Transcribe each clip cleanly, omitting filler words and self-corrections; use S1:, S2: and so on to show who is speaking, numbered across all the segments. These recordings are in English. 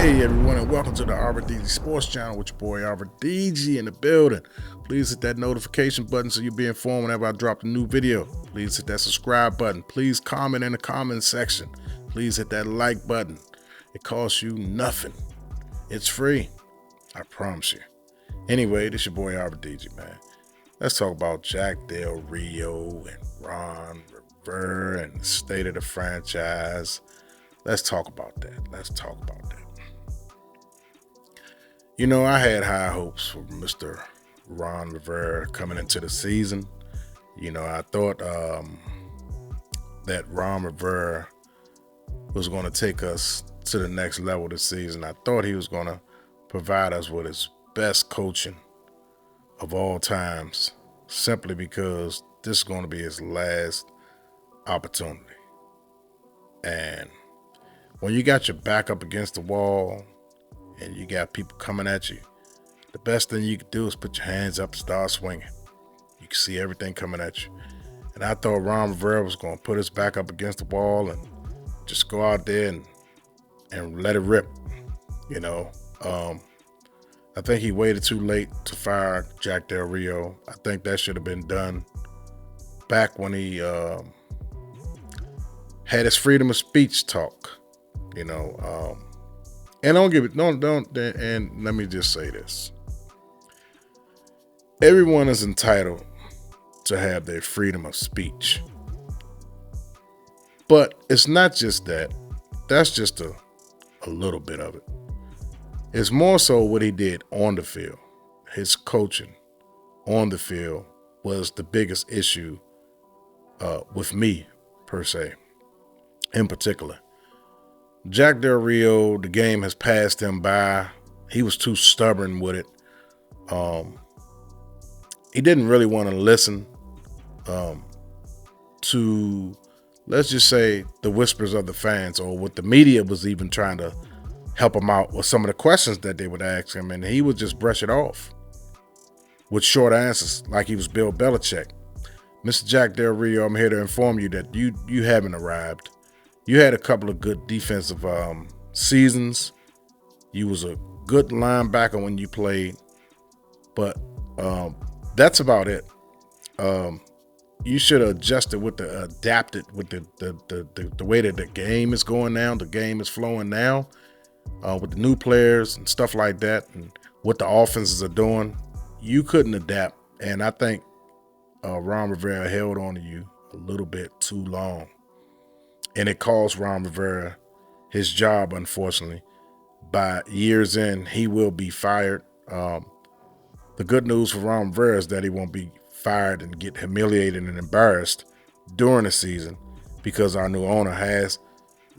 S1: Hey everyone, and welcome to the RDG Sports Channel with your boy RDG in the building. Please hit that notification button so you'll be informed whenever I drop a new video. Please hit that subscribe button. Please comment in the comment section. Please hit that like button. It costs you nothing. It's free. I promise you. Anyway, this your boy RDG, man. Let's talk about Jack Del Rio and Ron Rivera and the state of the franchise. Let's talk about that. You know, I had high hopes for Mr. Ron Rivera coming into the season. You know, I thought that Ron Rivera was going to take us to the next level this season. I thought he was going to provide us with his best coaching of all times, simply because this is going to be his last opportunity. And when you got your back up against the wall and you got people coming at you, the best thing you can do is put your hands up and start swinging. You can see everything coming at you. And I thought Ron Rivera was going to put his back up against the wall and just go out there and let it rip. You know, I think he waited too late to fire Jack Del Rio. I think that should have been done back when he had his freedom of speech talk. You know, and and let me just say this. Everyone is entitled to have their freedom of speech. But it's not just that. That's just a little bit of it. It's more so what he did on the field. His coaching on the field was the biggest issue with me, per se, in particular. Jack Del Rio, the game has passed him by. He was too stubborn with it. He didn't really want to listen to, let's just say, the whispers of the fans, or what the media was even trying to help him out with some of the questions that they would ask him, and he would just brush it off with short answers like he was Bill Belichick. Mr. Jack Del Rio, I'm here to inform you that you haven't arrived. You had a couple of good defensive seasons. You was a good linebacker when you played, but that's about it. You should have adjusted adapted with the way that the game is going now. The game is flowing now with the new players and stuff like that, and what the offenses are doing. You couldn't adapt, and I think Ron Rivera held on to you a little bit too long. And it cost Ron Rivera his job, unfortunately. By years in, he will be fired. The good news for Ron Rivera is that he won't be fired and get humiliated and embarrassed during the season, because our new owner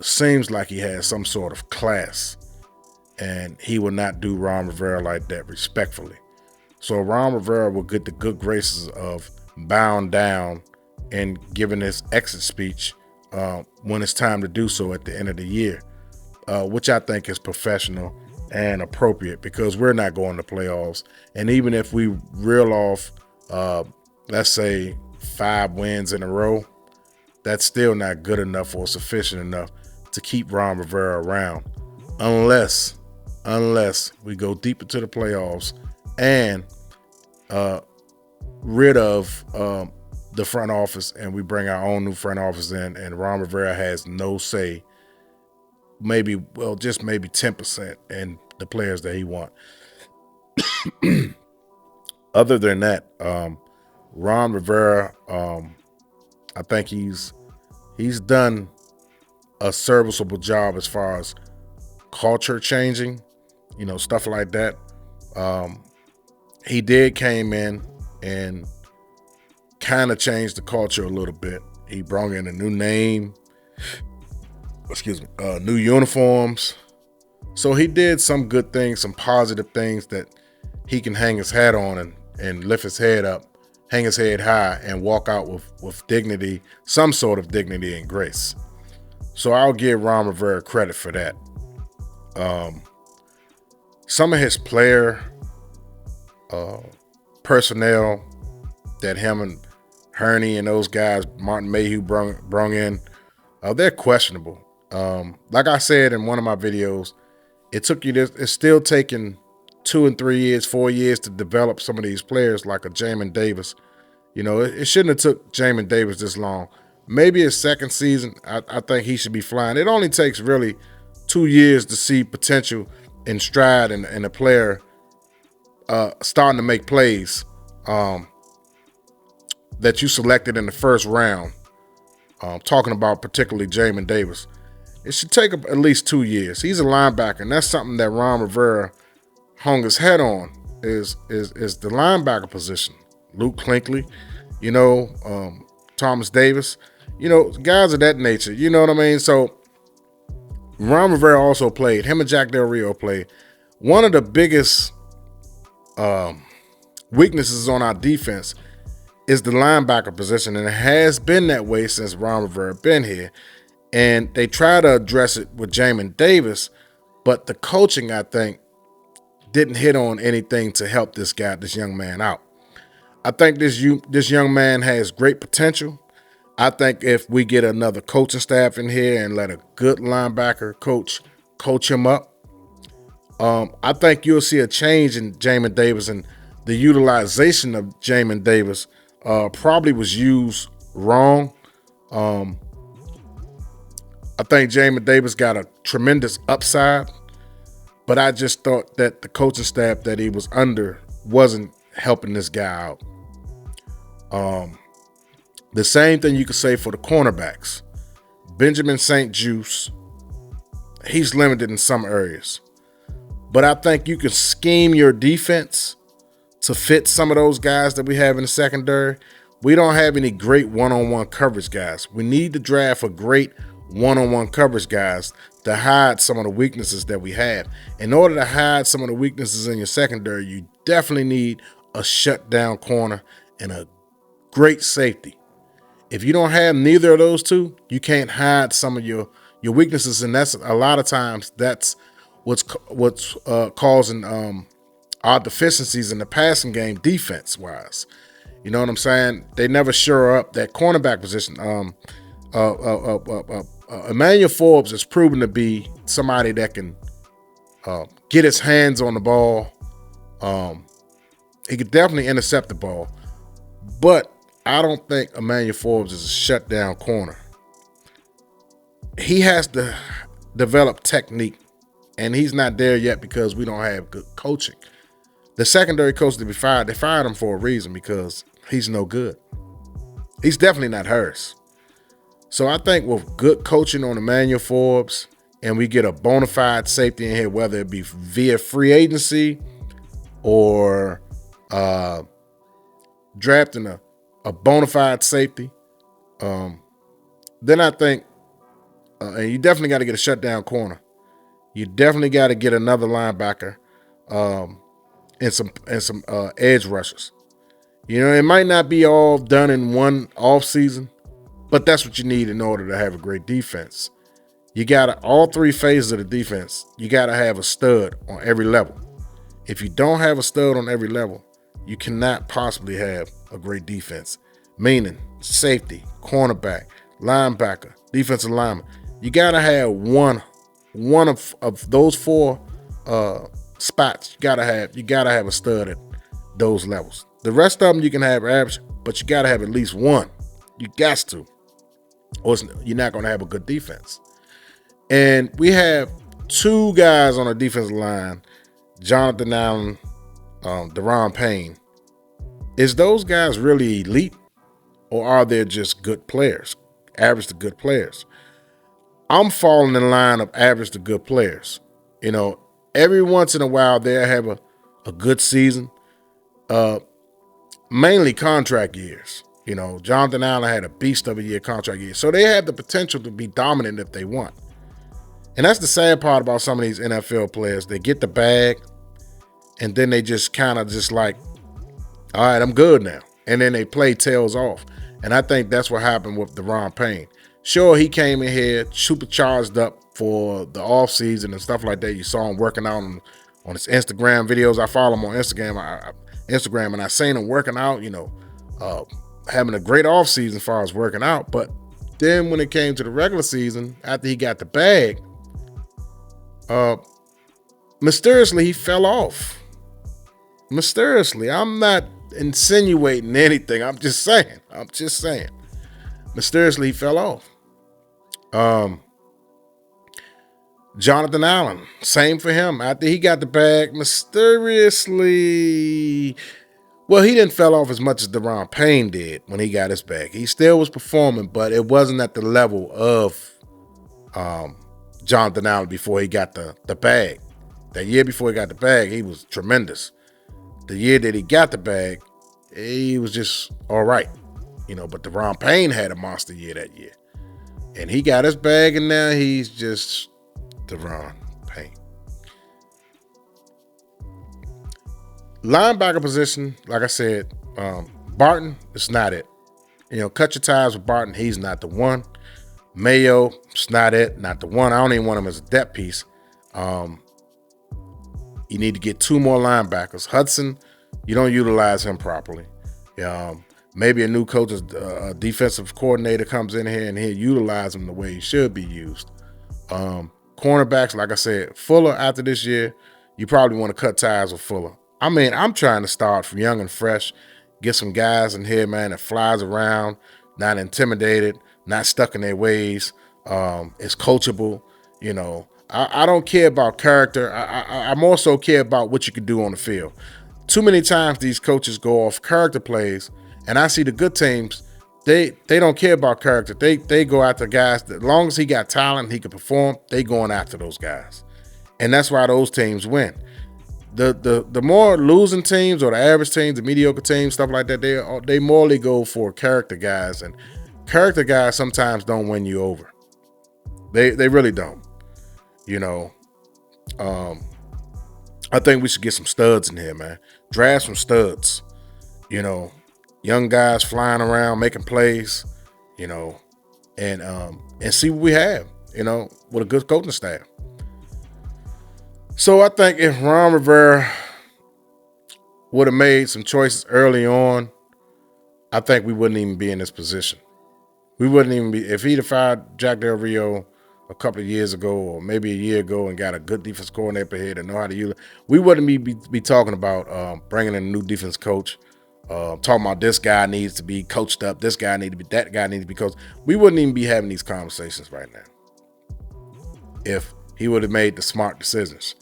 S1: seems like he has some sort of class, and he will not do Ron Rivera like that respectfully. So Ron Rivera will get the good graces of bowing down and giving his exit speech when it's time to do so at the end of the year, which I think is professional and appropriate, because we're not going to playoffs. And even if we reel off, let's say 5 wins in a row, that's still not good enough or sufficient enough to keep Ron Rivera around, unless we go deep into the playoffs and rid of the front office, and we bring our own new front office in, and Ron Rivera has no say, maybe 10% in the players that he wants. Other than that, Ron Rivera, I think he's done a serviceable job as far as culture changing, stuff like that. He came in and kind of changed the culture a little bit. He brought in a new name, new uniforms. So he did some good things, some positive things that he can hang his hat on and lift his head up, hang his head high, and walk out with dignity, some sort of dignity and grace. So I'll give Ron Rivera credit for that. Some of his player personnel that him and Hurney and those guys, Martin Mayhew brung in, they're questionable. Like I said in one of my videos, It took you this. It's still taking 2 and 3 years, 4 years to develop some of these players like a Jamin Davis. It shouldn't have took Jamin Davis this long. Maybe his second season, I think he should be flying. It only takes really 2 years to see potential in stride and a player starting to make plays that you selected in the first round. Talking about particularly Jamin Davis. It should take at least 2 years. He's a linebacker, and that's something that Ron Rivera hung his head on is the linebacker position. Luke Kuechly, Thomas Davis, guys of that nature. You know what I mean? So Ron Rivera also played. Him and Jack Del Rio played. One of the biggest weaknesses on our defense is the linebacker position, and it has been that way since Ron Rivera been here. And they try to address it with Jamin Davis, but the coaching, I think, didn't hit on anything to help this young man out. I think this young man has great potential. I think if we get another coaching staff in here and let a good linebacker coach him up, I think you'll see a change in Jamin Davis, and the utilization of Jamin Davis probably was used wrong. I think Jamin Davis got a tremendous upside, but I just thought that the coaching staff that he was under wasn't helping this guy out. The same thing you could say for the cornerbacks. Benjamin St-Juste, he's limited in some areas. But I think you can scheme your defense to fit some of those guys that we have in the secondary. We don't have any great one-on-one coverage guys. We need to draft a great one-on-one coverage guys to hide some of the weaknesses that we have. In order to hide some of the weaknesses in your secondary, you definitely need a shutdown corner and a great safety. If you don't have neither of those two, you can't hide some of your weaknesses, and that's a lot of times that's what's causing our deficiencies in the passing game defense-wise. You know what I'm saying? They never shore up that cornerback position. Emmanuel Forbes has proven to be somebody that can get his hands on the ball. He could definitely intercept the ball, but I don't think Emmanuel Forbes is a shutdown corner. He has to develop technique, and he's not there yet because we don't have good coaching. The secondary coach to be fired, they fired him for a reason, because he's no good. He's definitely not Harris. So I think with good coaching on Emmanuel Forbes, and we get a bona fide safety in here, whether it be via free agency or drafting a bona fide safety, then I think, and you definitely got to get a shutdown corner. You definitely got to get another linebacker and some edge rushers. It might not be all done in one off season, but that's what you need in order to have a great defense. You got all three phases of the defense. You got to have a stud on every level. If you don't have a stud on every level, you cannot possibly have a great defense. Meaning safety, cornerback, linebacker, defensive lineman. You got to have one of those four spots. You got to have a stud at those levels. The rest of them you can have average, but you got to have at least one. You got to, or you're not going to have a good defense. And we have two guys on the defensive line, Jonathan Allen, Deron Payne. Is those guys really elite, or are they just good players, average to good players? I'm falling in line of average to good players. Every once in a while they'll have a good season, mainly contract years. Jonathan Allen had a beast of a year contract year. So they have the potential to be dominant if they want. And that's the sad part about some of these NFL players. They get the bag, and then they just kind of just like, all right, I'm good now. And then they play tails off. And I think that's what happened with Deron Payne. Sure, he came in here supercharged up for the offseason and stuff like that. You saw him working out on his Instagram videos. I follow him on Instagram, and I seen him working out, having a great offseason as far as working out. But then when it came to the regular season, after he got the bag, mysteriously, he fell off. Mysteriously. I'm not insinuating anything. I'm just saying. Mysteriously, he fell off. Jonathan Allen, same for him. After he got the bag, mysteriously, well, he didn't fell off as much as Deron Payne did when he got his bag. He still was performing, but it wasn't at the level of Jonathan Allen before he got the bag. That year before he got the bag, he was tremendous. The year that he got the bag, he was just all right. But Deron Payne had a monster year that year. And he got his bag, and now he's just Deron Payne. Linebacker position, like I said, Barton, it's not it. Cut your ties with Barton. He's not the one. Mayo, it's not it. Not the one. I don't even want him as a depth piece. You need to get 2 more linebackers. Hudson, you don't utilize him properly. Maybe a new coach, a defensive coordinator comes in here and he'll utilize him the way he should be used. Cornerbacks, like I said, Fuller after this year, you probably want to cut ties with Fuller. I mean, I'm trying to start from young and fresh, get some guys in here, man, that flies around, not intimidated, not stuck in their ways, is coachable. I don't care about character. I more so care about what you can do on the field. Too many times these coaches go off character plays, and I see the good teams, they don't care about character. They go after guys that, as long as he got talent, he can perform, they going after those guys. And that's why those teams win. The more losing teams or the average teams, the mediocre teams, stuff like that, they morally go for character guys, and character guys sometimes don't win you over. They really don't. I think we should get some studs in here, man. Draft some studs. Young guys flying around making plays. And see what we have. With a good coaching staff. So I think if Ron Rivera would have made some choices early on, I think we wouldn't even be in this position. We wouldn't even be, if he'd have fired Jack Del Rio a couple of years ago or maybe a year ago and got a good defense coordinator here to know how to use it, we wouldn't be talking about bringing in a new defense coach, talking about this guy needs to be coached up, this guy needs to be, that guy needs to be coached. We wouldn't even be having these conversations right now if he would have made the smart decisions.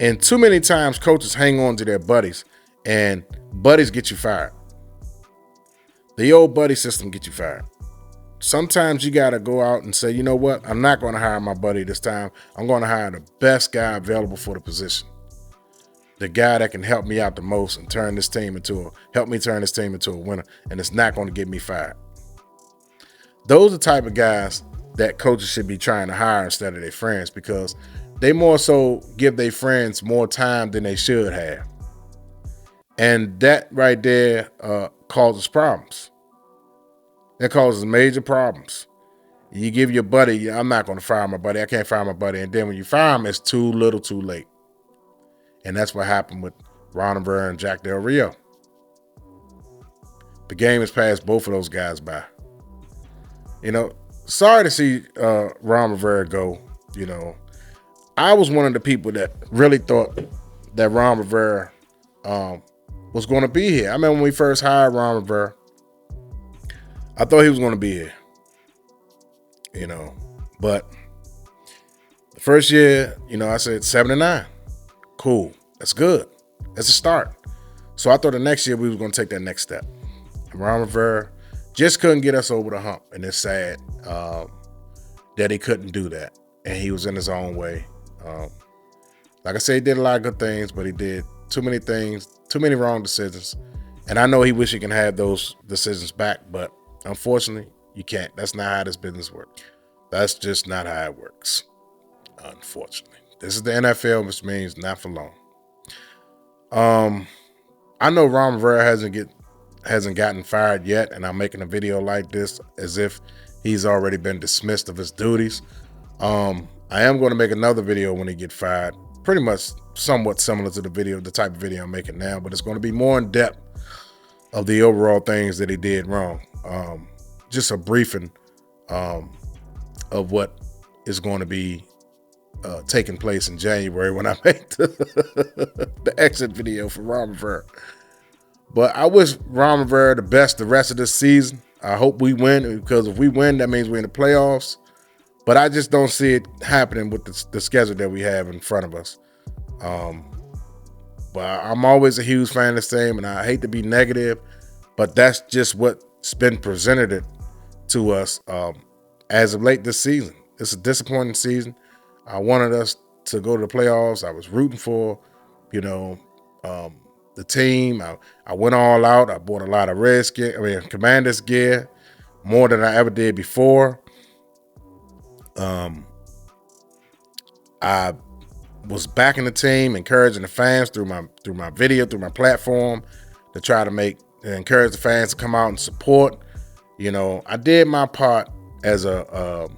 S1: And too many times coaches hang on to their buddies, and buddies get you fired. The old buddy system get you fired. Sometimes you got to go out and say, you know what? I'm not going to hire my buddy this time. I'm going to hire the best guy available for the position. The guy that can help me out the most and help me turn this team into a winner, and it's not going to get me fired. Those are the type of guys that coaches should be trying to hire instead of their friends, because they more so give their friends more time than they should have. And that right there causes problems. That causes major problems. You give your buddy, I'm not going to fire my buddy. I can't fire my buddy. And then when you fire him, it's too little too late. And that's what happened with Ron Rivera and Jack Del Rio. The game has passed both of those guys by. Sorry to see Ron Rivera go. I was one of the people that really thought that Ron Rivera was going to be here. I remember when we first hired Ron Rivera, I thought he was going to be here. But the first year, I said 79. Cool. That's good. That's a start. So I thought the next year we was going to take that next step. And Ron Rivera just couldn't get us over the hump. And it's sad that he couldn't do that. And he was in his own way. Like I said, he did a lot of good things, but he did too many things, too many wrong decisions. And I know he wish he can have those decisions back, but unfortunately, you can't. That's not how this business works. That's just not how it works, unfortunately. This is the NFL, which means not for long. I know Ron Rivera hasn't gotten fired yet, and I'm making a video like this as if he's already been dismissed of his duties. I am going to make another video when he gets fired, pretty much somewhat similar to the type of video I'm making now, but it's going to be more in depth of the overall things that he did wrong. Just a briefing of what is going to be taking place in January when I make the exit video for Ron Rivera. But I wish Ron Rivera the best the rest of this season. I hope we win, because if we win, that means we're in the playoffs. But I just don't see it happening with the schedule that we have in front of us. But I'm always a huge fan of this team, and I hate to be negative, but that's just what's been presented to us as of late this season. It's a disappointing season. I wanted us to go to the playoffs. I was rooting for, the team. I went all out. I bought a lot of Commanders gear, more than I ever did before. I was backing the team, encouraging the fans through my video, through my platform, to try to encourage the fans to come out and support. I did my part as a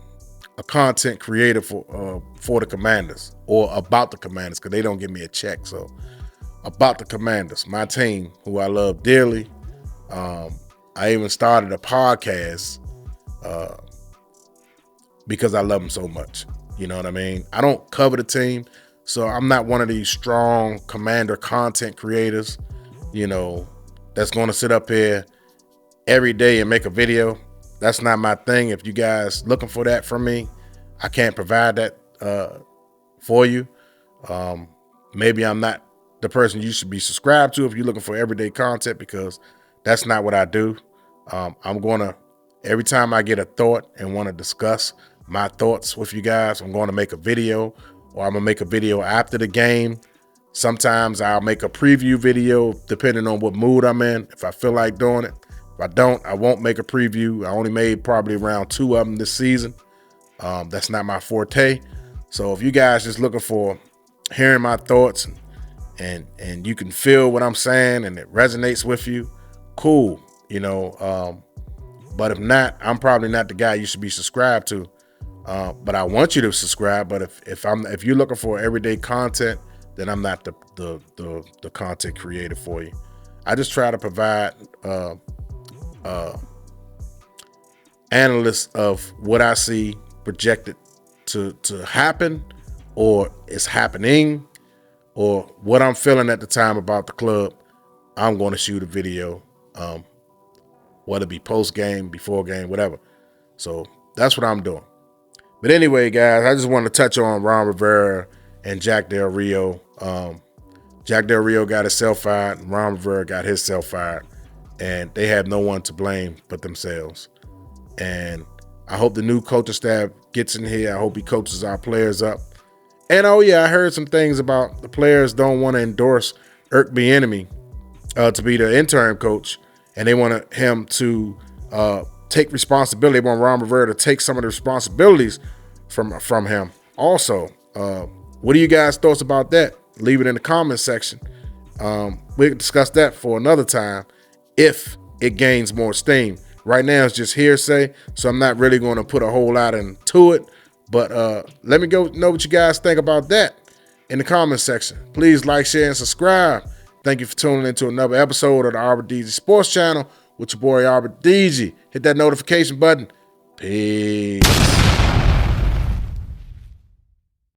S1: content creator for the Commanders, or about the Commanders, because they don't give me a check. So about the Commanders, my team, who I love dearly. I even started a podcast because I love them so much. You know what I mean? I don't cover the team, so I'm not one of these strong Commander content creators, that's going to sit up here every day and make a video. That's not my thing. If you guys looking for that from me, I can't provide that for you. Maybe I'm not the person you should be subscribed to if you're looking for everyday content, because that's not what I do. I'm going to, every time I get a thought and want to discuss my thoughts with you guys, I'm going to make a video, or I'm going to make a video after the game. Sometimes I'll make a preview video depending on what mood I'm in, if I feel like doing it. If I don't, I won't make a preview. I only made probably around 2 of them this season. That's not my forte. So if you guys just looking for hearing my thoughts and you can feel what I'm saying and it resonates with you, cool. But if not, I'm probably not the guy you should be subscribed to. But I want you to subscribe. But if you're looking for everyday content, then I'm not the content creator for you. I just try to provide analysts of what I see projected to happen, or is happening, or what I'm feeling at the time about the club. I'm going to shoot a video, whether it be post game, before game, whatever. So that's what I'm doing. But anyway, guys, I just want to touch on Ron Rivera and Jack Del Rio. Jack Del Rio got himself fired, and Ron Rivera got himself fired, and they have no one to blame but themselves. And I hope the new coaching staff gets in here. I hope he coaches our players up. And oh yeah, I heard some things about the players don't want to endorse Irk Bieniemy to be the interim coach, and they want him to take responsibility. They want Ron Rivera to take some of the responsibilities from him. Also, what do you guys' thoughts about that? Leave it in the comment section. We can discuss that for another time if it gains more steam. Right now it's just hearsay, so I'm not really going to put a whole lot into it. But let me know what you guys think about that in the comment section. Please like, share, and subscribe. Thank you for tuning into another episode of the Arbor DG Sports Channel with your boy Arbor DG. Hit that notification button. Peace.